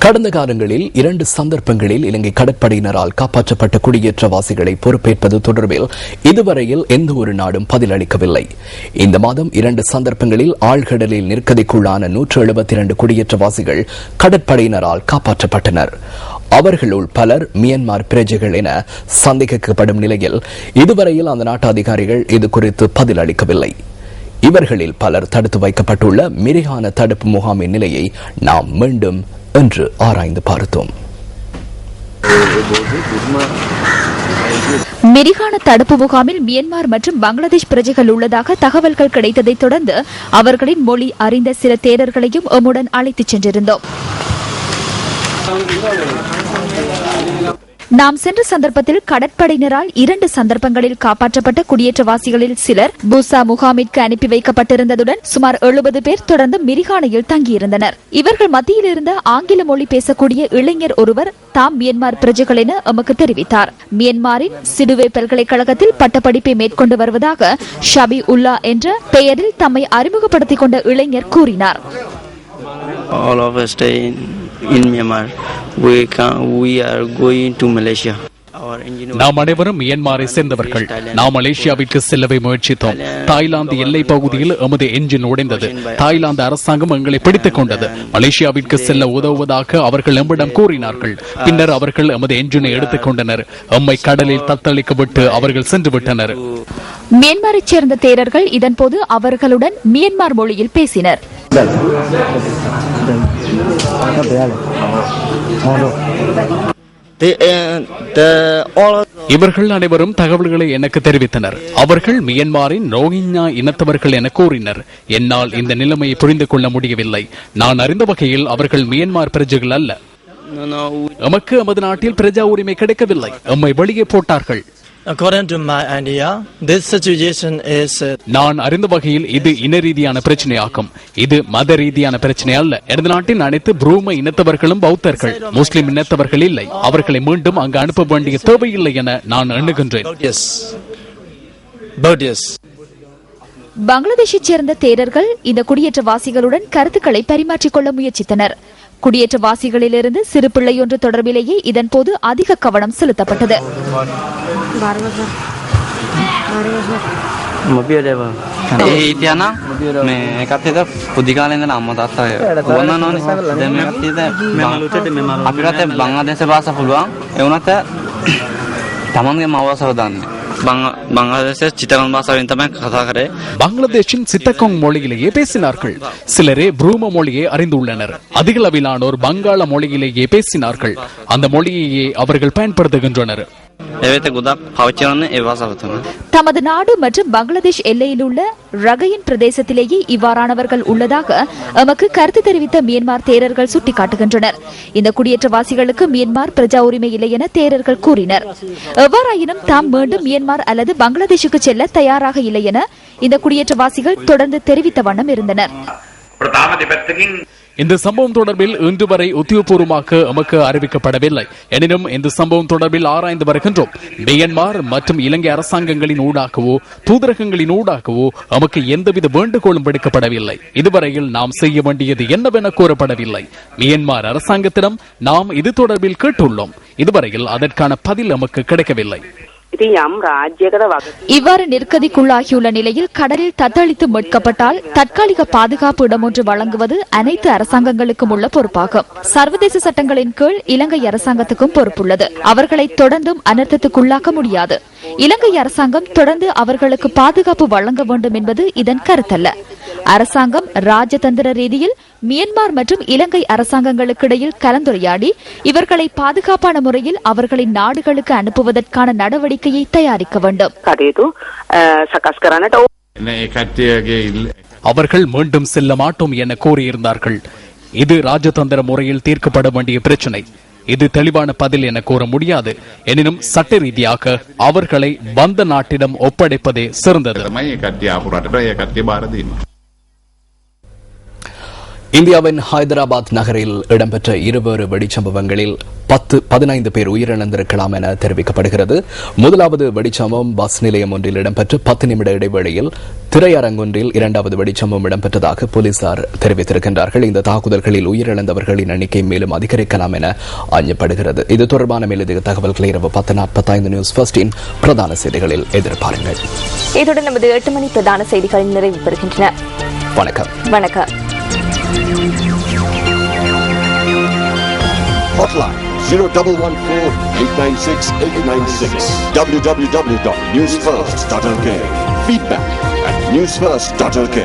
கடந்த காலங்களில் 2 சந்தர்ப்பங்களில் இலங்கை கடற்படையினரால் காப்பாற்றப்பட்ட குடியேற்றவாசிகளை பொறுப்பேற்பது தொடர்பில் இதுவரையில் எந்த ஒரு நாடும் பதிலளிக்கவில்லை. இந்த மாதம் 2 சந்தர்ப்பங்களில் ஆழ்கடலில் நெருக்கடிக்குள்ளான 172 குடியேற்றவாசிகள் கடற்படையினரால் காப்பாற்றப்பட்டனர். அவர்களுள் பலர் மியன்மார் பிரஜைகள் என சந்தேகிக்கப்படும் நிலையில் இதுவரையில் அந்த நாட்டு அதிகாரிகள் இதுகுறித்து பதிலளிக்கவில்லை. இவர்களில் பலர் தடுத்து வைக்கப்பட்டுள்ள மிரிகான தடுப்பு முகாமின் நிலையை நாம் மீண்டும் என்று ஆராய்ந்து பார்த்தோம். மிரிகான தடுப்பு முகாமில் மியன்மார் மற்றும் பங்களாதேஷ் பிரஜைகள் உள்ளதாக தகவல்கள் கிடைத்ததைத் தொடர்ந்து அவர்களின் மொழி அறிந்த சில தேரர்களையும் எம்முடன் அழைத்துச் சென்றிருந்தோம். நாம் சென்ற சந்தர்ப்பத்தில் கடற்படையினரால் 2 சந்தர்ப்பங்களில் காப்பாற்றப்பட்ட குடியேற்றவாசிகளில் சிலர் பூசா முகாமிற்கு அனுப்பி வைக்கப்பட்டிருந்ததுடன் சுமார் 70 பேர் தொடர்ந்து மிரிகானையில் தங்கியிருந்தனர். இவர்கள் மத்தியில் இருந்த ஆங்கில மொழி பேசக்கூடிய இளைஞர் ஒருவர் தாம் மியன்மார் பிரஜைகள் என எமக்கு தெரிவித்தார். மியன்மாரின் சிடுவே பல்கலைக்கழகத்தில் பட்டப்படிப்பை மேற்கொண்டு வருவதாக ஷபி உல்லா என்ற பெயரில் தம்மை அறிமுகப்படுத்திக் கொண்ட இளைஞர் கூறினார். In Myanmar, we are going to Malaysia. நாம் அனைவரும் மியன்மாரை சேர்ந்தவர்கள். நாம் மலேசியாவிற்கு செல்லவே முயற்சித்தோம். தாய்லாந்து எல்லை பகுதியில் எமது என்ஜின் உடைந்தது. தாய்லாந்து அரசாங்கம் எங்களை பிடித்துக் கொண்டது. மலேசியாவிற்கு செல்ல உதவுவதாக அவர்கள் எம்மிடம் கூறினார்கள். பின்னர் அவர்கள் எமது என்ஜினை எடுத்துக் கொண்டனர். எம்மை கடலில் தத்தளிக்கப்பட்டு அவர்கள் சென்று விட்டனர். மியன்மாரைச் சேர்ந்த தேரர்கள் இதன்போது அவர்களுடன் மியன்மார் மொழியில் பேசினர். இவர்கள் அனைவரும் தகவல்களை எனக்கு தெரிவித்தனர். அவர்கள் மியன்மாரின் ரோஹிங்யா இனத்தவர்கள் என கூறினர். என்னால் இந்த நிலைமையை புரிந்து கொள்ள முடியவில்லை. நான் அறிந்த வகையில் அவர்கள் மியன்மார் பிரஜைகள் அல்ல. எமக்கு எமது நாட்டில் பிரஜா உரிமை கிடைக்கவில்லை. எம்மை வெளியே போட்டார்கள். According to my idea, this situation is நான் அறிந்த வகையில் இது இன ரீதியான பிரச்சனையாகும். இது மத ரீதியான பிரச்சனை அல்ல. எனது நாட்டின் அனைத்து புரூம இனத்தவர்களும் பௌத்தர்கள். முஸ்லிம் இனத்தவர்கள் இல்லை. அவர்களை மீண்டும் அங்கு அனுப்ப வேண்டிய தேவையில்லை என நான் எண்ணுகின்றேன். பங்களாதேஷைச் சேர்ந்த தேரர்கள் இந்த குடியேற்றவாசிகளுடன் கருத்துக்களை பரிமாற்றிக் கொள்ள முயற்சித்தனர். குடியேற்றவாசிகளிலிருந்து சிறு பிள்ளையொன்று தொடர்பிலேயே இதன்போது அதிக கவனம் செலுத்தப்பட்டது. பங்களாதேஷின் சிட்டகாங் மொழியிலேயே பேசினார்கள். சிலரே புரூம மொழியை அறிந்துள்ளனர். அதிக அளவிலானோர் வங்காள மொழியிலேயே பேசினார்கள். அந்த மொழியையே அவர்கள் பயன்படுத்துகின்றனர். தமது நாடு மற்றும் பங்களாதேஷ் எல்லையில் உள்ள ரகையின் பிரதேசத்திலேயே இவ்வாறானவர்கள் உள்ளதாக எமக்கு கருத்து தெரிவித்த மியன்மார் தேரர்கள் சுட்டிக்காட்டுகின்றனர். இந்த குடியேற்றவாசிகளுக்கு மியன்மார் பிரஜா உரிமை இல்லை என தேரர்கள் கூறினர். எவ்வாறாயினும் தாம் மீண்டும் மியன்மார் அல்லது பங்களாதேஷுக்கு செல்ல தயாராக இல்லை என இந்த குடியேற்றவாசிகள் தொடர்ந்து தெரிவித்த வண்ணம் இருந்தனர். இந்த சம்பவம் தொடர்பில் இன்று வரை உத்தியோகபூர்வமாக எமக்கு அறிவிக்கப்படவில்லை. எனினும் இந்த சம்பவம் தொடர்பில் ஆராய்ந்து வருகின்றோம். மியன்மார் மற்றும் இலங்கை அரசாங்கங்களின் ஊடாகவோ தூதரகங்களின் ஊடாகவோ எமக்கு எந்தவித வேண்டுகோளும் விடுக்கப்படவில்லை. இதுவரையில் நாம் செய்ய வேண்டியது என்னவென கூறப்படவில்லை. மியன்மார் அரசாங்கத்திடம் நாம் இது தொடர்பில் கேட்டுள்ளோம். இதுவரையில் அதற்கான பதில் எமக்கு கிடைக்கவில்லை. இவ்வாறு நெருக்கடிக்குள்ளாகியுள்ள நிலையில் கடலில் தத்தளித்து மீட்கப்பட்டால் தற்காலிக பாதுகாப்பு இடம் ஒன்று வழங்குவது அனைத்து அரசாங்கங்களுக்கும் உள்ள பொறுப்பாகும். சர்வதேச சட்டங்களின் கீழ் இலங்கை அரசாங்கத்துக்கும் பொறுப்புள்ளது. அவர்களை தொடர்ந்தும் அனர்த்தத்துக்குள்ளாக்க முடியாது. இலங்கை அரசாங்கம் தொடர்ந்து அவர்களுக்கு பாதுகாப்பு வழங்க வேண்டும் என்பது இதன் கருத்தல்ல. அரசாங்கம் ராஜதந்திர ரீதியில் மியன்மார் மற்றும் இலங்கை அரசாங்கங்களுக்கு இடையில் கலந்துரையாடி இவர்களை பாதுகாப்பான முறையில் அவர்களின் நாடுகளுக்கு அனுப்புவதற்கான நடவடிக்கையை தயாரிக்க வேண்டும். அவர்கள் மீண்டும் செல்ல மாட்டோம் என கூறியிருந்தார்கள். இது ராஜதந்திர முறையில் தீர்க்கப்பட வேண்டிய பிரச்சினை. இது தெளிவான பதில் என கூற முடியாது. எனினும் சட்ட ரீதியாக அவர்களை வந்த நாட்டிடம் ஒப்படைப்பதே சிறந்தது. இந்தியாவின் ஹைதராபாத் நகரில் இடம்பெற்ற இருவேறு வெடிச்சம்பவங்களில் 15 பேர் உயிரிழந்திருக்கலாம் என தெரிவிக்கப்படுகிறது. முதலாவது வெடிச்சம்பவம் பஸ் நிலையம் ஒன்றில் இடம்பெற்ற 10 நிமிட இடைவேளையில் திரையரங்கொன்றில் இரண்டாவது வெடிச்சம்பவம் இடம்பெற்றதாக போலீசார் தெரிவித்திருக்கின்றார்கள். இந்த தாக்குதல்களில் உயிரிழந்தவர்களின் எண்ணிக்கை மேலும் அதிகரிக்கலாம் என அஞ்சப்படுகிறது. இது தொடர்பான மேலதிக தகவல்களை இரவு 10:45 நியூஸ் ஃபர்ஸ்டின் பிரதான செய்திகளில் எதிர்பாருங்கள். இதுடன் நமது 8 மணி பிரதான செய்திகள் நிறைவு பெறுகின்றன. வணக்கம். வணக்கம். Hotline 0114-896-896. www.newsfirst.lk. Feedback at newsfirst.lk.